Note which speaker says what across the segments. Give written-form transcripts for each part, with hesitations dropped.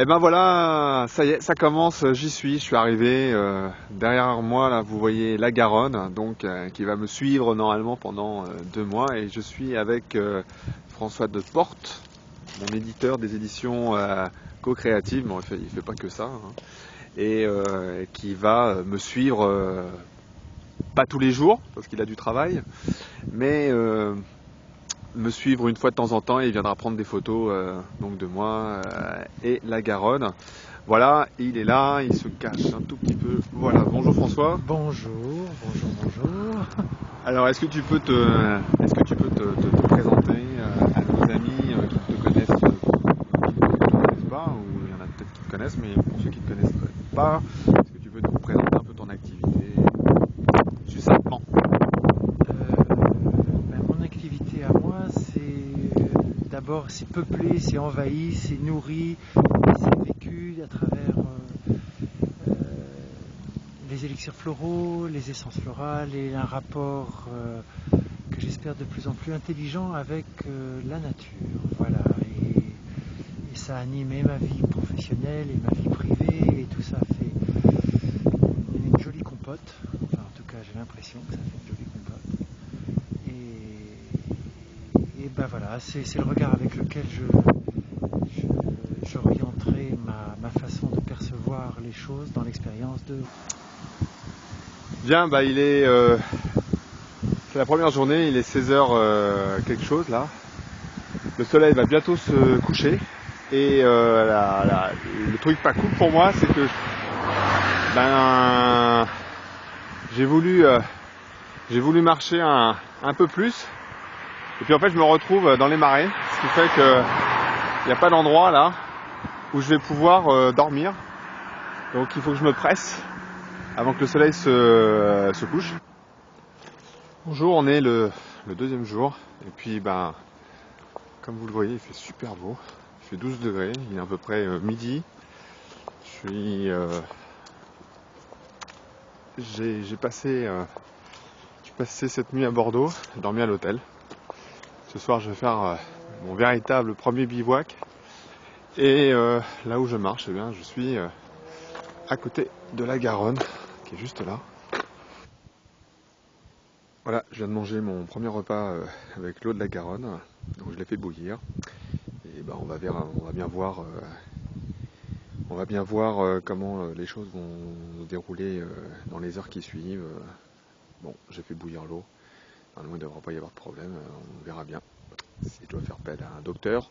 Speaker 1: Et ben voilà, ça y est, ça commence, j'y suis, je suis arrivé. Derrière moi, là, vous voyez la Garonne, donc qui va me suivre normalement pendant 2 mois. Et je suis avec François Deportes, mon éditeur des éditions Co-Créatives. Bon, il fait pas que ça, hein. Et qui va me suivre, pas tous les jours, parce qu'il a du travail, mais me suivre une fois de temps en temps et il viendra prendre des photos donc de moi et la Garonne. Voilà, il est là, il se cache un tout petit peu. Voilà, bonjour François.
Speaker 2: Bonjour, bonjour, bonjour.
Speaker 1: Alors est-ce que tu peux te présenter à nos amis qui te connaissent, qui ne te connaissent pas, ou il y en a peut-être qui te connaissent, mais pour ceux qui ne te connaissent pas, est-ce que tu peux te présenter un peu ton activité succinctement?
Speaker 2: Mon activité à moi, d'abord c'est peuplé, c'est envahi, c'est nourri, c'est vécu à travers les élixirs floraux, les essences florales et un rapport que j'espère de plus en plus intelligent avec la nature. Voilà, et ça a animé ma vie professionnelle et ma vie privée et tout ça fait une jolie compote. Enfin, en tout cas, j'ai l'impression que ça fait une jolie compote. Et ben voilà, c'est le regard avec lequel j'orienterai ma façon de percevoir les choses dans l'expérience de...
Speaker 1: Bien, bah c'est la première journée, il est 16h quelque chose là. Le soleil va bientôt se coucher et le truc pas cool pour moi, c'est que j'ai voulu marcher un peu plus et puis en fait je me retrouve dans les marais, ce qui fait que il n'y a pas d'endroit là où je vais pouvoir dormir. Donc il faut que je me presse avant que le soleil se couche. Bonjour, on est le deuxième jour et puis comme vous le voyez, il fait super beau. Il fait 12 degrés, il est à peu près midi. J'ai passé cette nuit à Bordeaux, j'ai dormi à l'hôtel. Ce soir, je vais faire mon véritable premier bivouac. Et là où je marche, eh bien, je suis à côté de la Garonne, qui est juste là. Voilà, je viens de manger mon premier repas avec l'eau de la Garonne, donc je l'ai fait bouillir. Et on va bien voir comment les choses vont se dérouler dans les heures qui suivent. Bon, j'ai fait bouillir l'eau. Normalement, il ne devrait pas y avoir de problème. On verra bien si je dois faire appel à un docteur,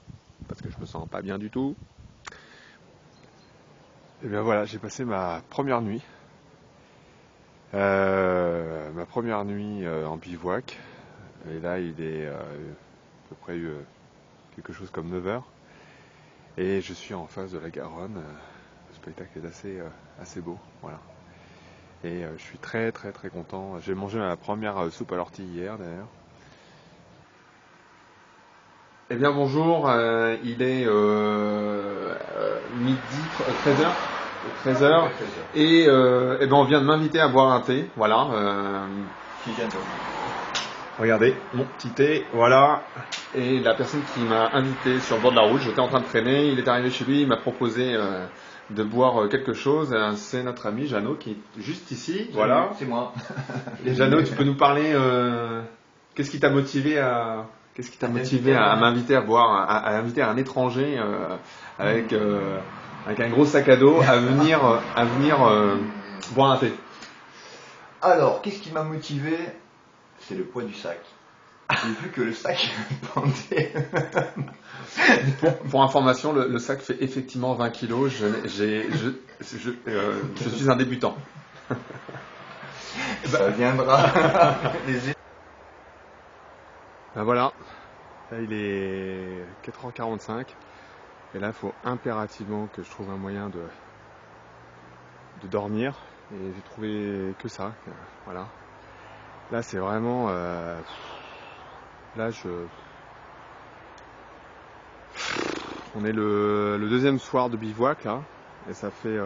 Speaker 1: parce que je me sens pas bien du tout. Et bien voilà, j'ai passé ma première nuit. En bivouac. Et là, il est à peu près quelque chose comme 9h. Et je suis en face de la Garonne. Le spectacle est assez beau. Voilà. Et je suis très très très content. J'ai mangé ma première soupe à l'ortie hier d'ailleurs. Eh bien bonjour, il est midi 13h. 13h. Et on vient de m'inviter à boire un thé. Voilà. Regardez, mon petit thé, voilà. Et la personne qui m'a invité sur le bord de la route, j'étais en train de traîner, il est arrivé chez lui, il m'a proposé de boire quelque chose. C'est notre ami Jeannot qui est juste ici. Voilà.
Speaker 3: C'est moi.
Speaker 1: Et Jeannot, tu peux nous parler qu'est-ce qui t'a motivé à m'inviter à boire, à inviter un étranger avec un gros sac à dos à venir boire un thé.
Speaker 3: Alors, qu'est-ce qui m'a motivé? C'est le poids du sac. J'ai vu que le sac pendait.
Speaker 1: Pour information, le sac fait effectivement 20 kilos. Je suis un débutant.
Speaker 3: Ça viendra.
Speaker 1: Voilà. Là, il est 4h45. Et là, il faut impérativement que je trouve un moyen de dormir. Et j'ai trouvé que ça. Voilà. Là, c'est vraiment... On est le deuxième soir de bivouac, là. Et ça fait...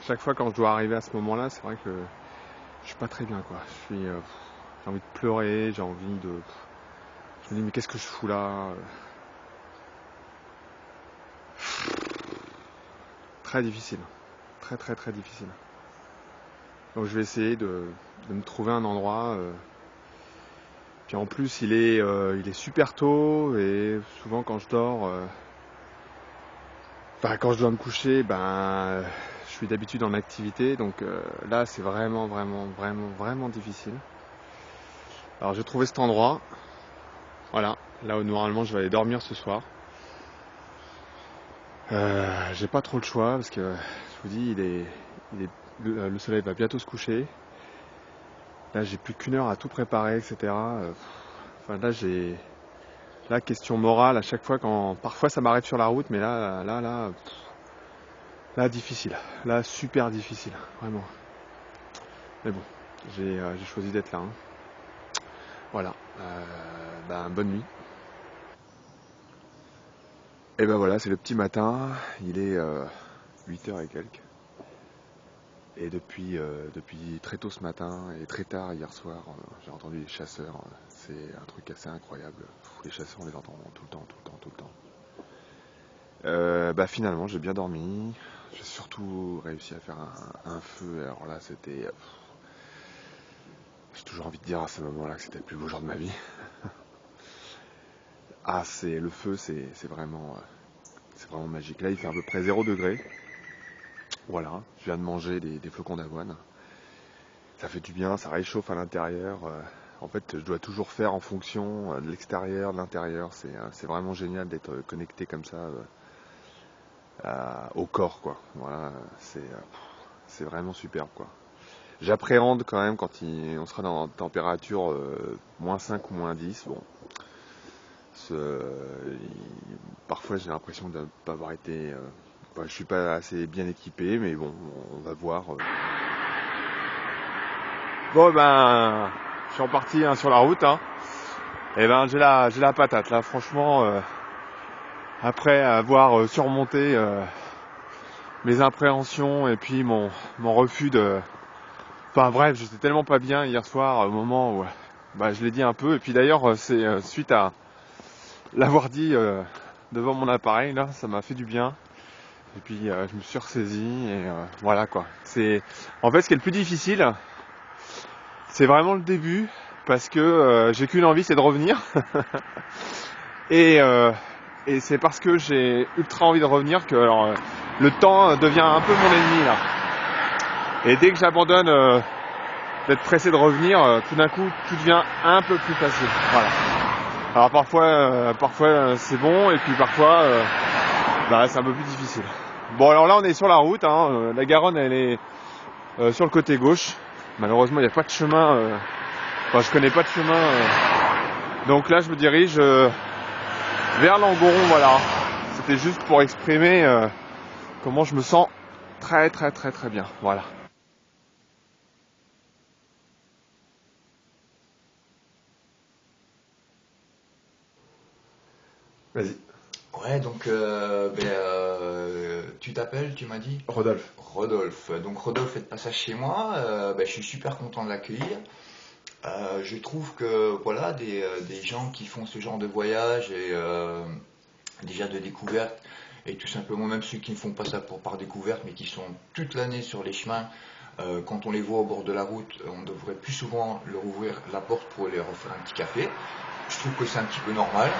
Speaker 1: chaque fois quand je dois arriver à ce moment-là, c'est vrai que je suis pas très bien, quoi. J'ai envie de pleurer, je me dis, mais qu'est-ce que je fous là? très difficile. Très très très difficile. Donc je vais essayer de me trouver un endroit. Puis en plus il est super tôt et souvent quand je dors, quand je dois me coucher, je suis d'habitude en activité. Donc là c'est vraiment vraiment vraiment vraiment difficile. Alors j'ai trouvé cet endroit. Voilà, là où normalement je vais aller dormir ce soir. J'ai pas trop le choix parce que je vous dis le soleil va bientôt se coucher. Là j'ai plus qu'une heure à tout préparer, etc. Là question morale à chaque fois parfois ça m'arrête sur la route, mais là difficile. Là super difficile, vraiment. Mais bon, j'ai choisi d'être là. Hein. Voilà. Bonne nuit. Et voilà, c'est le petit matin, il est 8h et quelques. Et depuis très tôt ce matin et très tard hier soir, j'ai entendu les chasseurs. C'est un truc assez incroyable. Les chasseurs, on les entend tout le temps. Finalement, j'ai bien dormi. J'ai surtout réussi à faire un feu. Alors là, c'était... J'ai toujours envie de dire à ce moment-là que c'était le plus beau jour de ma vie. Le feu, c'est vraiment magique. Là, il fait à peu près 0 degré. Voilà, je viens de manger des flocons d'avoine. Ça fait du bien, ça réchauffe à l'intérieur. En fait, je dois toujours faire en fonction de l'extérieur, de l'intérieur. C'est vraiment génial d'être connecté comme ça au corps, quoi. Voilà, c'est vraiment superbe, quoi. J'appréhende quand même quand on sera dans température -5 ou -10. Bon, parfois j'ai l'impression de ne pas avoir été... je suis pas assez bien équipé, mais bon, on va voir. Bon je suis reparti sur la route. Et j'ai la patate là, franchement. Après avoir surmonté mes appréhensions et puis mon refus de... Enfin bref, j'étais tellement pas bien hier soir au moment où je l'ai dit un peu. Et puis d'ailleurs, c'est suite à l'avoir dit devant mon appareil, là, ça m'a fait du bien. Et puis je me suis ressaisi et voilà quoi. En fait, ce qui est le plus difficile, c'est vraiment le début, parce que j'ai qu'une envie, c'est de revenir. et c'est parce que j'ai ultra envie de revenir que le temps devient un peu mon ennemi là. Et dès que j'abandonne d'être pressé de revenir, tout d'un coup tout devient un peu plus facile. Voilà. Alors parfois c'est bon, et puis parfois c'est un peu plus difficile. Bon, alors là on est sur la route, la Garonne elle est sur le côté gauche. Malheureusement il n'y a pas de chemin, je connais pas de chemin, donc là je me dirige vers Langoron. Voilà, c'était juste pour exprimer comment je me sens très très très très bien. Voilà. Vas-y.
Speaker 3: Ouais, donc tu t'appelles, tu m'as dit?
Speaker 1: Rodolphe.
Speaker 3: Rodolphe. Donc Rodolphe est de passage chez moi. Je suis super content de l'accueillir. Je trouve que voilà, des gens qui font ce genre de voyage et déjà de découverte, et tout simplement même ceux qui ne font pas ça par découverte, mais qui sont toute l'année sur les chemins, quand on les voit au bord de la route, on devrait plus souvent leur ouvrir la porte pour leur offrir un petit café. Je trouve que c'est un petit peu normal.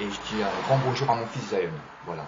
Speaker 3: Et je dis un grand bonjour à mon fils Zion. Voilà.